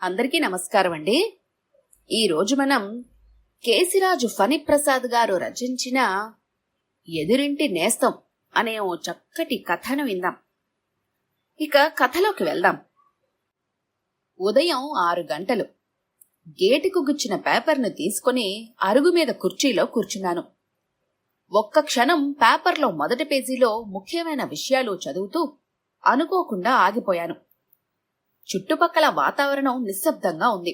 అందరికీ నమస్కారం అండి. ఈరోజు మనం కేసిరాజు ఫణిప్రసాద్ గారు రచించిన ఎదురింటి నేస్తం అనే ఓ చక్కటి కథను విందాం. ఇక కథలోకి వెళ్దాం. ఉదయం 6 గంటలు. గేటుకు గుచ్చిన పేపర్ను తీసుకుని అరుగు మీద కుర్చీలో కూర్చున్నాను. ఒక్క క్షణం పేపర్లో మొదటి పేజీలో ముఖ్యమైన విషయాలు చదువుతూ అనుకోకుండా ఆగిపోయాను. చుట్టుపక్కల వాతావరణం నిశ్శబ్దంగా ఉంది.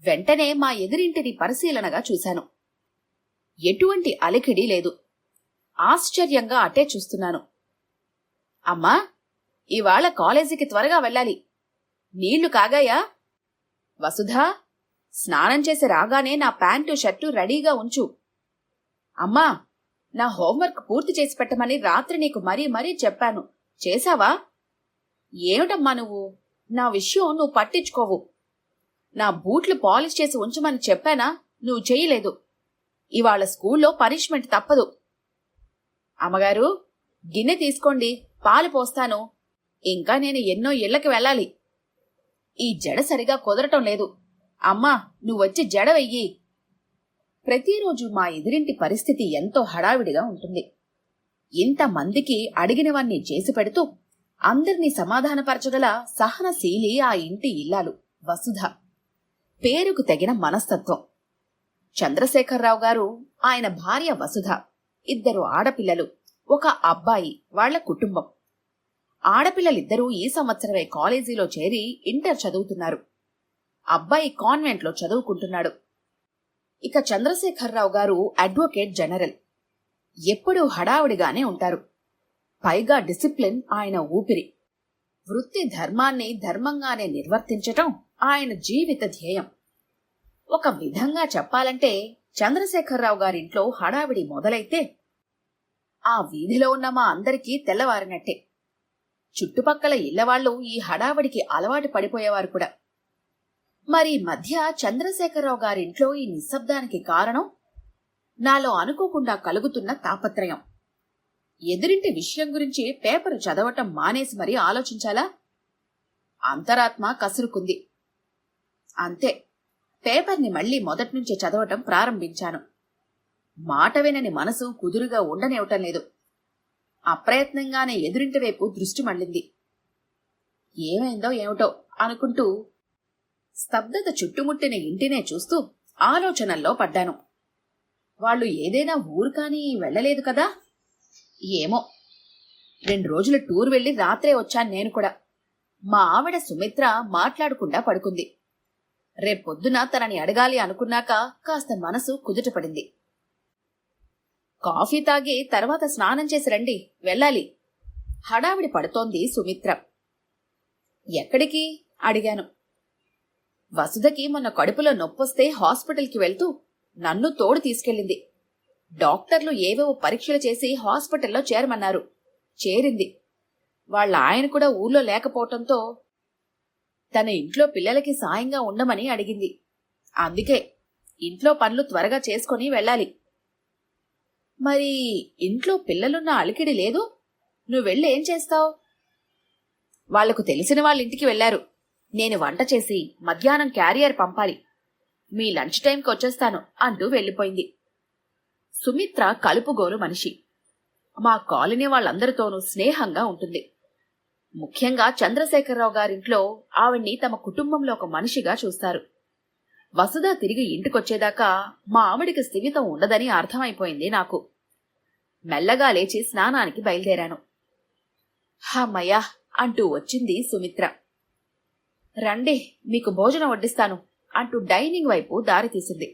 వెంటనే మా ఎదురింటిని పరిశీలనగా చూశాను. ఎటువంటి అలికిడి లేదు. ఆశ్చర్యంగా అటే చూస్తున్నాను. అమ్మా, ఇవాళ కాలేజీకి త్వరగా వెళ్ళాలి. నీళ్లు కాగాయా? వసుధా, స్నానం చేసి రాగానే నా ప్యాంటు షర్టు రెడీగా ఉంచు. అమ్మా, నా హోంవర్క్ పూర్తి చేసి పెట్టమని రాత్రి నీకు మరీ మరీ చెప్పాను, చేశావా? ఏమిటమ్మా నువ్వు? నా విషయం నువ్వు పట్టించుకోవు. నా బూట్లు పాలిష్ చేసి ఉంచమని చెప్పానా? నువ్వు చెయ్యలేదు. ఇవాళ స్కూల్లో పనిష్మెంట్ తప్పదు. అమ్మగారు, గిన్నె తీసుకోండి, పాలు పోస్తాను. ఇంకా నేను ఎన్నో ఇళ్లకి వెళ్ళాలి. ఈ జడ సరిగా కుదరటం లేదు. అమ్మా, నువ్వొచ్చి జడ వెయ్యి. ప్రతిరోజు మా ఎదురింటి పరిస్థితి ఎంతో హడావిడిగా ఉంటుంది. ఇంతమందికి అడిగినవన్నీ చేసి పెడుతూ అందర్నీ సమాధానపరచగల సహనశీలి ఆ ఇంటి ఇల్లాలు వసుధ. పేరుకు తగిన మనస్తత్వం. చంద్రశేఖరరావు గారు, ఆయన భార్య వసుధ, 2 ఆడపిల్లలు, 1 అబ్బాయి, వాళ్ల కుటుంబం. ఆడపిల్లలిద్దరూ ఈ సంవత్సరమే కాలేజీలో చేరి ఇంటర్ చదువుతున్నారు. అబ్బాయి కాన్వెంట్లో చదువుకుంటున్నాడు. ఇక చంద్రశేఖరరావు గారు అడ్వకేట్ జనరల్. ఎప్పుడూ హడావుడిగానే ఉంటారు. పైగా డిసిప్లిన్ ఆయన ఊపిరి. వృత్తి ధర్మాన్ని ధర్మంగానే నిర్వర్తించటం ఆయన జీవిత ధ్యేయం. ఒక విధంగా చెప్పాలంటే చంద్రశేఖరరావు గారింట్లో హడావిడి మొదలైతే ఆ వీధిలో ఉన్న మా అందరికీ తెల్లవారినట్టే. చుట్టుపక్కల ఇళ్లవాళ్లు ఈ హడావిడికి అలవాటు పడిపోయేవారు కూడా. మరి మధ్య చంద్రశేఖరరావు గారింట్లో ఈ నిశ్శబ్దానికి కారణం నాలో అనుకోకుండా కలుగుతున్న తాపత్రయం. ఎదురింటి విషయం గురించి పేపరు చదవటం మానేసి మరీ ఆలోచించాలా? అంతరాత్మ కసురుకుంది. అంతే, పేపర్ని మళ్లీ మొదట్నుంచి చదవటం ప్రారంభించాను. మాట వినని మనసు కుదురుగా ఉండనివ్వటం లేదు. అప్రయత్నంగానే ఎదురింటి వైపు దృష్టి మళ్లింది. ఏమైందో ఏమిటో అనుకుంటూ స్తబ్దత చుట్టుముట్టిన ఇంటినే చూస్తూ ఆలోచనల్లో పడ్డాను. వాళ్ళు ఏదైనా ఊరు కానీ వెళ్ళలేదు కదా? ఏమో, 2 రోజుల టూర్ వెళ్లి రాత్రే వచ్చాను నేను కూడా. మా ఆవిడ సుమిత్ర మాట్లాడకుండా పడుకుంది. రేపొద్దున తనని అడగాలి అనుకున్నాక కాస్త మనసు కుదుటపడింది. కాఫీ తాగి తర్వాత స్నానం చేసి రండి, వెళ్ళాలి. హడావిడి పడుతోంది సుమిత్ర. ఎక్కడికి అడిగాను. వసుధకి మొన్న కడుపులో నొప్పొస్తే హాస్పిటల్కి వెళ్తూ నన్ను తోడు తీసుకెళ్ళింది. డాక్టర్లు ఏవేవో పరీక్షలు చేసి హాస్పిటల్లో చేరమన్నారు. చేరింది. వాళ్ళ ఆయన కూడా ఊర్లో లేకపోవటంతో తన ఇంట్లో పిల్లలకి సాయంగా ఉండమని అడిగింది. అందుకే ఇంట్లో పనులు త్వరగా చేసుకుని వెళ్ళాలి. మరి ఇంట్లో పిల్లలున్న అలికిడి లేదు? నువ్వెళ్ళి ఏం చేస్తావు? వాళ్లకు తెలిసిన వాళ్ళ ఇంటికి వెళ్లారు. నేను వంట చేసి మధ్యాహ్నం క్యారియర్ పంపాలి. మీ లంచ్ టైంకి వచ్చేస్తాను అంటూ వెళ్లిపోయింది. సుమిత్ర కలుపుగోలు మనిషి. మా కాలనీ వాళ్ళందరితోనూ స్నేహంగా ఉంటుంది. ముఖ్యంగా చంద్రశేఖరరావు గారింట్లో ఆవిడ్ని తమ కుటుంబంలో ఒక మనిషిగా చూస్తారు. వసుధ తిరిగి ఇంటికొచ్చేదాకా మా ఆవిడికి స్థిమితం ఉండదని అర్థమైపోయింది నాకు. మెల్లగా లేచి స్నానానికి బయలుదేరాను. హమ్మయ్యా అంటూ వచ్చింది సుమిత్ర. రండి, మీకు భోజనం వడ్డిస్తాను అంటూ డైనింగ్ వైపు దారి తీసింది.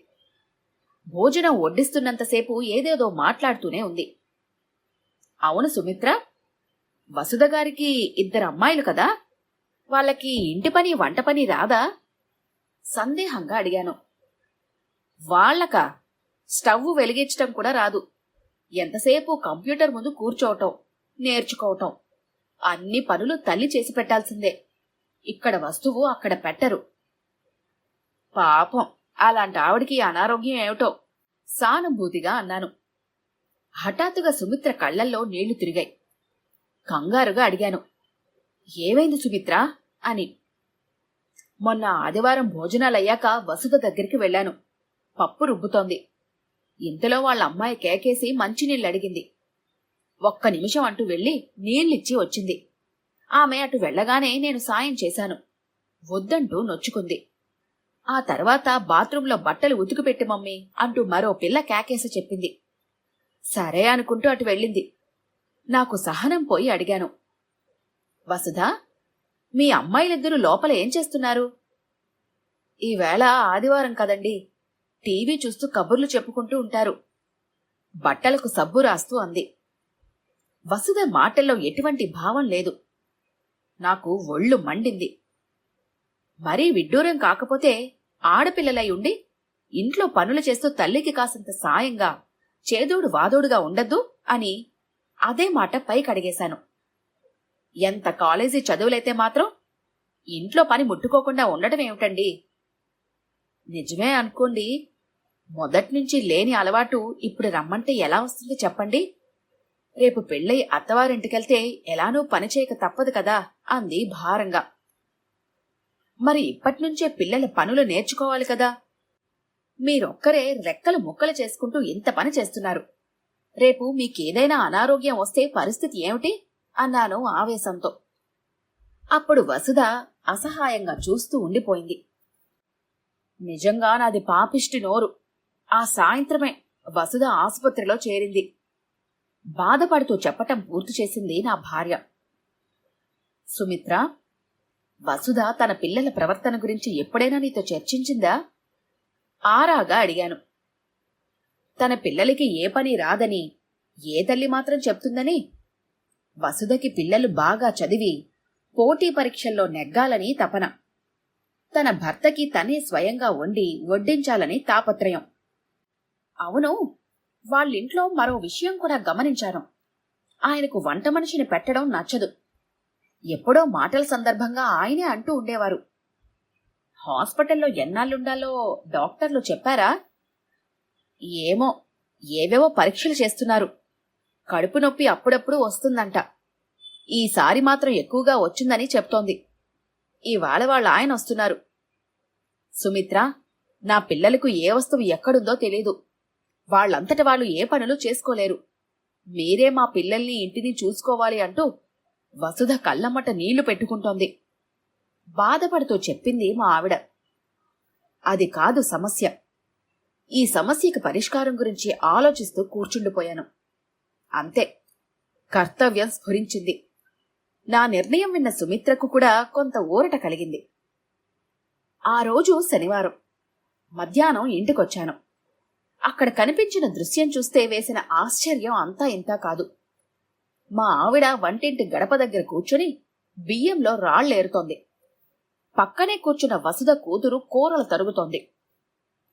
భోజనం వడ్డిస్తున్నంతసేపు ఏదేదో మాట్లాడుతూనే ఉంది. అవును సుమిత్ర, వసుధ గారికి 2 అమ్మాయిలు కదా? వాళ్ళకి ఇంటి పని వంట పని రాదా? సందేహంగా అడిగాను. వాళ్లకా? స్టవ్ వెలిగించటం కూడా రాదు. ఎంతసేపు కంప్యూటర్ ముందు కూర్చోవటం, నేర్చుకోవటం. అన్ని పనులు తల్లి చేసి పెట్టాల్సిందే. ఇక్కడ వస్తువు అక్కడ పెట్టరు. పాపం, అలాంటి ఆవిడికి అనారోగ్యం ఏమిటో సానుభూతిగా అన్నాను. హఠాత్తుగా సుమిత్ర కళ్లల్లో నీళ్లు తిరిగాయి. కంగారుగా అడిగాను, ఏమైంది సుమిత్ర అని. మొన్న ఆదివారం భోజనాలయ్యాక వసుధ దగ్గరికి వెళ్లాను. పప్పు రుబ్బుతోంది. ఇంతలో వాళ్ళ అమ్మాయి కేకేసి మంచినీళ్ళడిగింది. ఒక్క నిమిషం అంటూ వెళ్లి నీళ్ళిచ్చి వచ్చింది. ఆమె అటు వెళ్లగానే నేను సాయం చేశాను. వద్దంటూ నొచ్చుకుంది. ఆ తర్వాత బాత్రూంలో బట్టలు ఉతికిపెట్టి మమ్మీ అంటూ మరో పిల్ల కేకేసి చెప్పింది. సరే అనుకుంటూ అటు వెళ్ళింది. నాకు సహనం పోయి అడిగాను, వసుధా, మీ అమ్మాయిలిద్దరూ లోపల ఏం చేస్తున్నారు? ఈవేళ ఆదివారం కదండి, టీవీ చూస్తూ కబుర్లు చెప్పుకుంటూ ఉంటారు. బట్టలకు సబ్బు రాస్తూ అంది. వసుధ మాటల్లో ఎటువంటి భావం లేదు. నాకు ఒళ్ళు మండింది. మరీ విడ్డూరం కాకపోతే ఆడపిల్లలై ఉండి ఇంట్లో పనులు చేస్తూ తల్లికి కాసంత సాయంగా చేదోడు వాదోడుగా ఉండద్దు అని అదే మాట పైకడిగేశాను. ఎంత కాలేజీ చదువులైతే మాత్రం ఇంట్లో పని ముట్టుకోకుండా ఉండటం ఏమిటండి? నిజమే అనుకోండి, మొదట్నుంచి లేని అలవాటు ఇప్పుడు రమ్మంటే ఎలా వస్తుంది చెప్పండి? రేపు పెళ్ళై అత్తవారింటికెళ్తే ఎలానూ పనిచేయక తప్పదు కదా అంది భారంగా. మరి ఇప్పట్నుంచే పిల్లల పనులు నేర్చుకోవాలి కదా. మీరొక్కరే రెక్కలు ముక్కలు చేసుకుంటూ ఇంత పని చేస్తున్నారు. రేపు మీకేదైనా అనారోగ్యం వస్తే పరిస్థితి ఏమిటి అన్నాను ఆవేశంతో. అప్పుడు వసుధ అసహాయంగా చూస్తూ ఉండిపోయింది. నిజంగా నాది పాపిష్టి నోరు. ఆ సాయంత్రమే వసుధ ఆసుపత్రిలో చేరింది. బాధపడుతూ చెప్పటం పూర్తి చేసింది నా భార్య. సుమిత్ర, వసుధ తన పిల్లల ప్రవర్తన గురించి ఎప్పుడైనా నీతో చర్చించిందా? ఆరాగా అడిగాను. తన పిల్లలకి ఏ పని రాదని ఏ తల్లి మాత్రం చెప్తుందని? వసుధకి పిల్లలు బాగా చదివి పోటీ పరీక్షల్లో నెగ్గాలని తపన. తన భర్తకి తనే స్వయంగా వండి వడ్డించాలని తాపత్రయం. అవును, వాళ్ళింట్లో మరో విషయం కూడా గమనించాను. ఆయనకు వంట మనిషిని పెట్టడం నచ్చదు. ఎప్పుడో మాటల సందర్భంగా ఆయనే అంటూ ఉండేవారు. హాస్పిటల్లో ఎన్నాళ్ళుండాలో డాక్టర్లు చెప్పారా? ఏమో, ఏవేవో పరీక్షలు చేస్తున్నారు. కడుపు నొప్పి అప్పుడప్పుడు వస్తుందంట. ఈసారి మాత్రం ఎక్కువగా వచ్చిందని చెప్తోంది. ఇవాళ వాళ్ళ ఆయన వస్తున్నారు. సుమిత్ర, నా పిల్లలకు ఏ వస్తువు ఎక్కడుందో తెలీదు. వాళ్ళంతట వాళ్ళు ఏ పనులు చేసుకోలేరు. మీరే మా పిల్లల్ని ఇంటిని చూసుకోవాలి అంటూ వసుధ కళ్ళమ్మట నీళ్లు పెట్టుకుంటోంది. బాధపడుతూ చెప్పింది మా ఆవిడ. అది కాదు సమస్య. ఈ సమస్యకి పరిష్కారం గురించి ఆలోచిస్తూ కూర్చుండిపోయాను. అంతే, కర్తవ్యం స్ఫురించింది. నా నిర్ణయం విన్న సుమిత్రకు కూడా కొంత ఊరట కలిగింది. ఆ రోజు శనివారం మధ్యాహ్నం ఇంటికొచ్చాను. అక్కడ కనిపించిన దృశ్యం చూస్తే వేసిన ఆశ్చర్యం అంతా ఇంతా కాదు. మా ఆవిడ వంటింటి గడప దగ్గర కూర్చుని బియ్యంలో రాళ్లేరుతోంది. పక్కనే కూర్చున్న వసుధ కూతురు కూరలు తరుగుతోంది.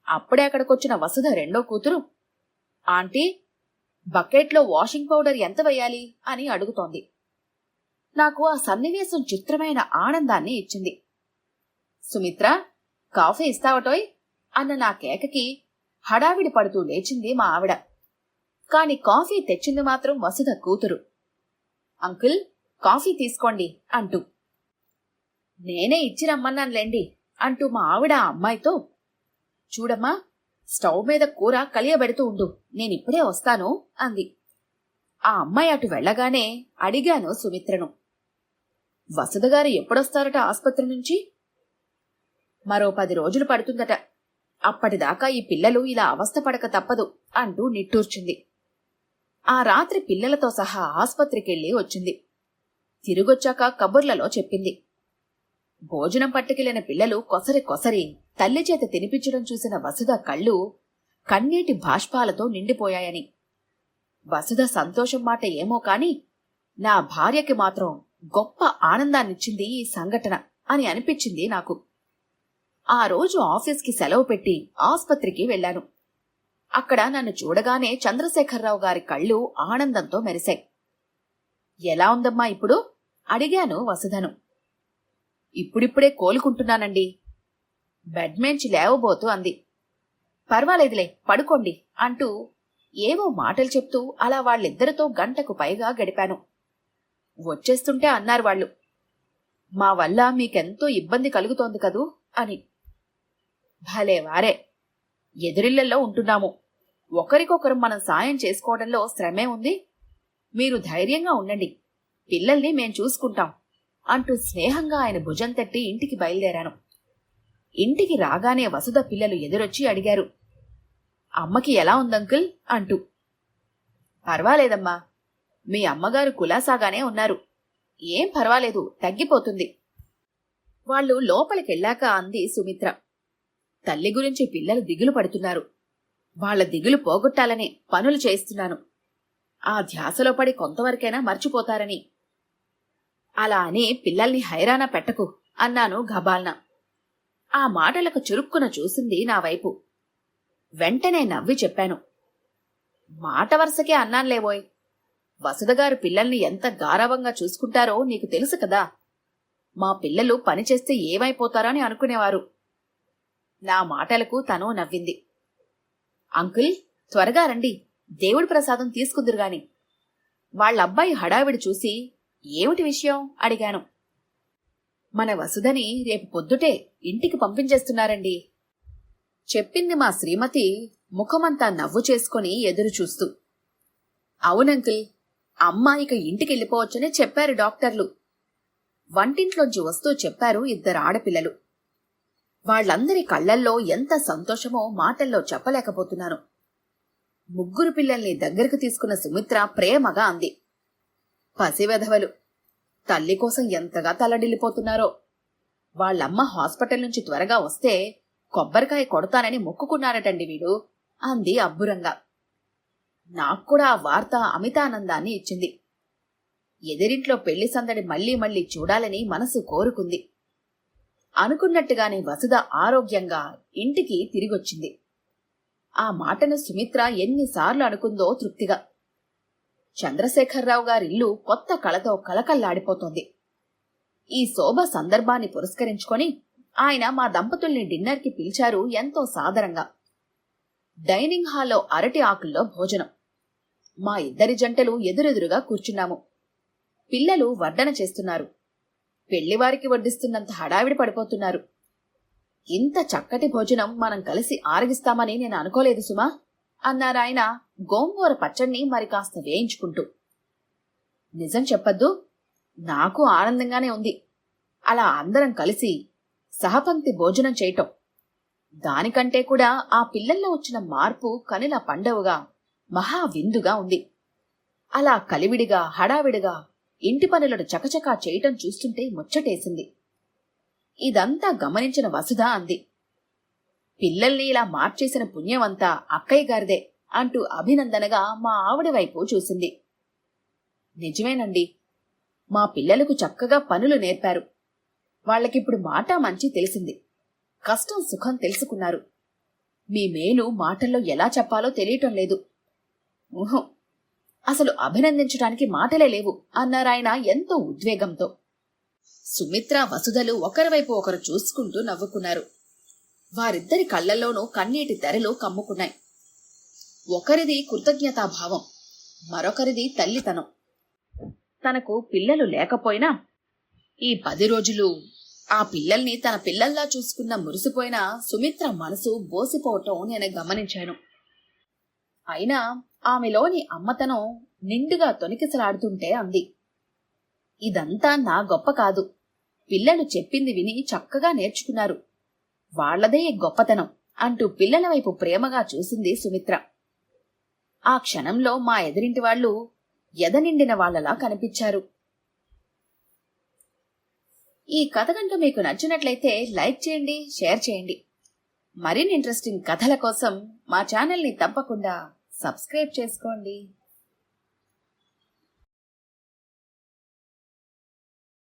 అప్పుడే అక్కడికొచ్చిన వసుధ రెండో కూతురు, ఆంటీ, బకెట్లో వాషింగ్ పౌడర్ ఎంత వేయాలి అని అడుగుతోంది. నాకు ఆ సన్నివేశం చిత్రమైన ఆనందాన్ని ఇచ్చింది. సుమిత్ర, కాఫీ ఇస్తావటోయ్ అన్న నా కేకకి హడావిడి పడుతూ లేచింది మా ఆవిడ. కాని కాఫీ తెచ్చింది మాత్రం వసుధ కూతురు. అంకుల్, కాఫీ తీసుకోండి అంటూ. నేనే ఇచ్చి రమ్మన్నానులేండి అంటూ మా ఆవిడ ఆ అమ్మాయితో, చూడమ్మా, స్టవ్ మీద కూర కలియబెడుతూ ఉండు, నేనిప్పుడే వస్తాను అంది. ఆ అమ్మాయి అటు వెళ్లగానే అడిగాను సుమిత్రను, వసుధగారు ఎప్పుడొస్తారట ఆస్పత్రి నుంచి? మరో 10 రోజులు పడుతుందట. అప్పటిదాకా ఈ పిల్లలు ఇలా అవస్థపడక తప్పదు అంటూ నిట్టూర్చింది. ఆ రాత్రి పిల్లలతో సహా ఆస్పత్రికెళ్లి వచ్చింది. తిరిగొచ్చాక కబుర్లలో చెప్పింది. భోజనం పట్టుకెళ్లిన పిల్లలు కొసరి కొసరి తల్లి చేత తినిపించడం చూసిన వసుధ కళ్ళు కన్నీటి బాష్పాలతో నిండిపోయాయని. వసుధ సంతోషం మాట ఏమో కాని నా భార్యకి మాత్రం గొప్ప ఆనందాన్నిచ్చింది ఈ సంఘటన అని అనిపించింది నాకు. ఆ రోజు ఆఫీస్కి సెలవు పెట్టి ఆస్పత్రికి వెళ్లాను. అక్కడ నన్ను చూడగానే చంద్రశేఖరరావు గారి కళ్ళు ఆనందంతో మెరిశాయి. ఎలా ఉందమ్మా ఇప్పుడు అడిగాను వసుధను. ఇప్పుడిప్పుడే కోలుకుంటున్నానండి. బెడ్ మేంచి లేవబోతూ అంది. పర్వాలేదులే, పడుకోండి అంటూ ఏవో మాటలు చెప్తూ అలా వాళ్ళిద్దరితో గంటకు పైగా గడిపాను. వచ్చేస్తుంటే అన్నారు వాళ్ళు, మా వల్ల మీకెంతో ఇబ్బంది కలుగుతోంది కదూ అని. భలే వారే, ఎదురిళ్లలో ఉంటున్నాము, ఒకరికొకరు మనం సాయం చేసుకోవడంలో శ్రమే ఉంది. మీరు ధైర్యంగా ఉండండి, పిల్లల్ని మేం చూసుకుంటాం అంటూ స్నేహంగా ఆయన భుజం తట్టి ఇంటికి బయలుదేరాను. ఇంటికి రాగానే వసుధ పిల్లలు ఎదురొచ్చి అడిగారు, అమ్మకి ఎలా ఉందంకుల్ అంటూ. పర్వాలేదమ్మా, మీ అమ్మగారు కులాసాగానే ఉన్నారు, ఏం పర్వాలేదు, తగ్గిపోతుంది. వాళ్ళు లోపలికెళ్ళాక అంది సుమిత్ర. తల్లి గురించి పిల్లలు దిగులు పడుతున్నారు, వాళ్ల దిగులు పోగొట్టాలని పనులు చేయిస్తున్నాను. ఆ ధ్యాసలో పడి కొంతవరకైనా మర్చిపోతారని. అలా అని పిల్లల్ని హైరానా పెట్టకు అన్నాను గబాల్న. ఆ మాటలకు చురుక్కున చూసింది నా వైపు. వెంటనే నవ్వి చెప్పాను, మాట వరుసకే అన్నాన్లేవోయ్, వసుధగారు పిల్లల్ని ఎంత గారావంగా చూసుకుంటారో నీకు తెలుసు కదా. మా పిల్లలు పనిచేస్తే ఏమైపోతారని అనుకునేవారు. నా మాటలకు తను నవ్వింది. అంకుల్, త్వరగా రండి, దేవుడి ప్రసాదం తీసుకుందురుగాని. వాళ్ళబ్బాయి హడావిడి చూసి ఏమిటి విషయం అడిగాను. మన వసుధని రేపు పొద్దుటే ఇంటికి పంపించేస్తున్నారండి చెప్పింది మా శ్రీమతి, ముఖమంతా నవ్వు చేసుకుని ఎదురు చూస్తూ. అవునంకుల్, అమ్మ ఇక ఇంటికెళ్ళిపోవచ్చని చెప్పారు డాక్టర్లు. వంటింట్లోంచి వస్తూ చెప్పారు ఇద్దరు ఆడపిల్లలు. వాళ్లందరి కళ్లల్లో ఎంత సంతోషమో మాటల్లో చెప్పలేకపోతున్నాను. ముగ్గురు పిల్లల్ని దగ్గరకు తీసుకున్న సుమిత్ర ప్రేమగా అంది, పసివెధవలు, తల్లి కోసం ఎంతగా తల్లడిల్లిపోతున్నారో. వాళ్ళమ్మ హాస్పిటల్ నుంచి త్వరగా వస్తే కొబ్బరికాయ కొడతానని మొక్కుకున్నారటండి వీడు అంది అబ్బురంగా. నాక్కూడా ఆ వార్త అమితానందాన్ని ఇచ్చింది. ఎదిరింట్లో పెళ్లి సందడి మళ్లీ మళ్లీ చూడాలని మనసు కోరుకుంది. అనుకున్నట్టుగానే వసుధ ఆరోగ్యంగా ఇంటికి తిరిగొచ్చింది. ఆ మాటను సుమిత్ర ఎన్నిసార్లు అనుకుందో తృప్తిగా. చంద్రశేఖరరావు గారిల్లు కొత్త కళతో కలకల్లాడిపోతోంది. ఈ శోభ సందర్భాన్ని పురస్కరించుకొని ఆయన మా దంపతుల్ని డిన్నర్కి పిలిచారు ఎంతో సాదరంగా. డైనింగ్ హాల్లో అరటి ఆకుల్లో భోజనం. మా ఇద్దరి జంటలు ఎదురెదురుగా కూర్చున్నాము. పిల్లలు వడ్డన చేస్తున్నారు. పెళ్లివారికి వడ్డిస్తున్నంత హడావిడి పడిపోతున్నారు. ఇంత చక్కటి భోజనం మనం కలిసి ఆరగిస్తామని నేను అనుకోలేదు సుమా అన్నారాయన గోంగూర పచ్చడిని మరి కాస్త వేయించుకుంటూ. నిజం చెప్పద్దు, నాకు ఆనందంగానే ఉంది అలా అందరం కలిసి సహపంక్తి భోజనం చేయటం. దానికంటే కూడా ఆ పిల్లల్లో వచ్చిన మార్పు కనుల పండవుగా మహా విందుగా ఉంది. అలా కలివిడిగా హడావిడిగా ఇంటి పనులను చకచకా చేయటం చూస్తుంటే ముచ్చటేసింది. ఇదంతా గమనించిన వసుధ అంది, పిల్లల్ని ఇలా మార్చేసిన పుణ్యమంతా అక్కయ్య గారిదే అంటూ అభినందనగా మా ఆవిడ వైపు చూసింది. నిజమేనండి, మా పిల్లలకు చక్కగా పనులు నేర్పారు. వాళ్ళకిప్పుడు మాట మంచి తెలిసింది, కష్టం సుఖం తెలుసుకున్నారు. మీ మేలు మాటల్లో ఎలా చెప్పాలో తెలియటం లేదు. ఊహం, అసలు అభినందించడానికి మాటలే లేవు అన్నారాయన ఎంతో ఉద్వేగంతో. సుమిత్ర వసుధలు ఒకరివైపు ఒకరు చూసుకుంటూ నవ్వుకున్నారు. వారిద్దరి కళ్లల్లోనూ కన్నీటి తెరలు కమ్ముకున్నాయి. ఒకరిది కృతజ్ఞతాభావం, మరొకరిది తల్లితనం. తనకు పిల్లలు లేకపోయినా ఈ 10 రోజులు ఆ పిల్లల్ని తన పిల్లల్లా చూసుకున్న మురిసిపోయిన సుమిత్ర మనసు బోసిపోవటం నేను గమనించాను. అయినా ఆమెలోని అమ్మతనం నిండుగా తొనికిసలాడుతుంటే అంది, ఇదంతా నా గొప్ప కాదు, పిల్లలు చెప్పింది విని చక్కగా నేర్చుకున్నారు, వాళ్లదే గొప్పతనం అంటూ పిల్లల వైపు ప్రేమగా చూసింది సుమిత్ర. ఆ క్షణంలో మా ఎదురింటి వాళ్లు ఎదనిండిన వాళ్లలా కనిపించారు. ఈ కథ కనుక మీకు నచ్చినట్లయితే లైక్ చేయండి, షేర్ చేయండి. మరిన్ని ఇంట్రెస్టింగ్ కథల కోసం మా ఛానల్ని తప్పకుండా సబ్స్క్రైబ్ చేసుకోండి.